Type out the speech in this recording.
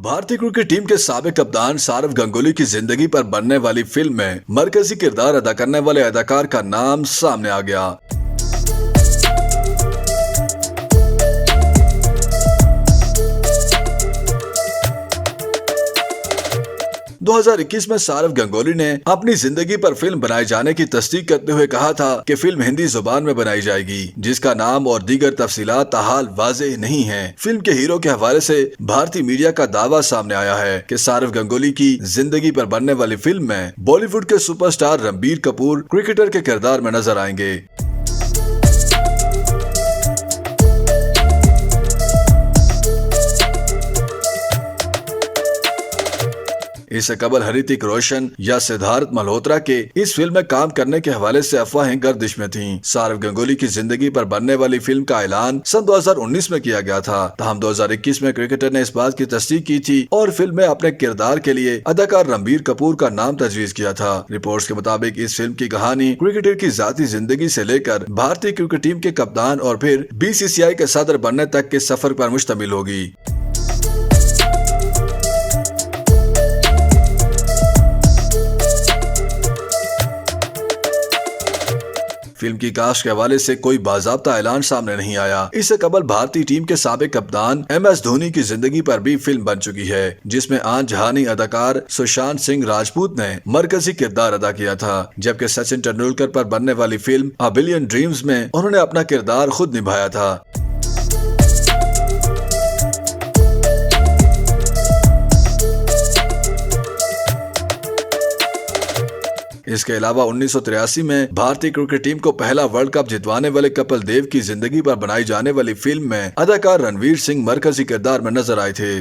भारतीय cricket team के साबिक कप्तान सौरव गांगुली की जिंदगी पर बनने वाली फिल्म में मरकजी किरदार अदा करने वाले अदाकार का नाम सामने आ गया। 2021 में सौरव गांगुली ने अपनी जिंदगी पर फिल्म बनाए जाने की तस्दीक करते हुए कहा था कि फिल्म हिंदी जुबान में बनाई जाएगी, जिसका नाम और दीगर तफसीलात ताहाल वाज़ेह नहीं है। फिल्म के हीरो के हवाले से भारतीय मीडिया का दावा सामने आया है कि सौरव गांगुली की जिंदगी पर बनने वाली फिल्म में बॉलीवुड के सुपरस्टार रणबीर कपूर क्रिकेटर के किरदार में नजर आएंगे। इससे कबल ऋतिक रोशन या सिद्धार्थ मल्होत्रा के इस फिल्म में काम करने के हवाले से अफवाहें गर्दिश में थीं। सौरव गांगुली की जिंदगी पर बनने वाली फिल्म का ऐलान सन 2019 में किया गया था। ताहम 2021 में क्रिकेटर ने इस बात की तस्दीक की थी और फिल्म में अपने किरदार के लिए अदाकार रणबीर कपूर का नाम तजवीज किया था। रिपोर्ट्स के मुताबिक इस फिल्म की कहानी क्रिकेटर की जाती जिंदगी से लेकर भारतीय क्रिकेट टीम के कप्तान और फिर BCCI के सदर बनने तक के सफर पर मुश्तमिल होगी। फिल्म की कास्ट के हवाले से कोई बाज़ाब्ता ऐलान सामने नहीं आया। इससे कबल भारतीय टीम के साबिक कप्तान MS धोनी की जिंदगी पर भी फिल्म बन चुकी है, जिसमें आन जहानी अदाकार सुशांत सिंह राजपूत ने मरकजी किरदार अदा किया था, जबकि सचिन तेंदुलकर पर बनने वाली फिल्म अ बिलियन ड्रीम्स में उन्होंने अपना किरदार खुद निभाया था। इसके अलावा 1983 में भारतीय क्रिकेट टीम को पहला वर्ल्ड कप जितवाने वाले कपिल देव की जिंदगी पर बनाई जाने वाली फिल्म में अदाकार रणवीर सिंह मरकजी किरदार में नजर आए थे।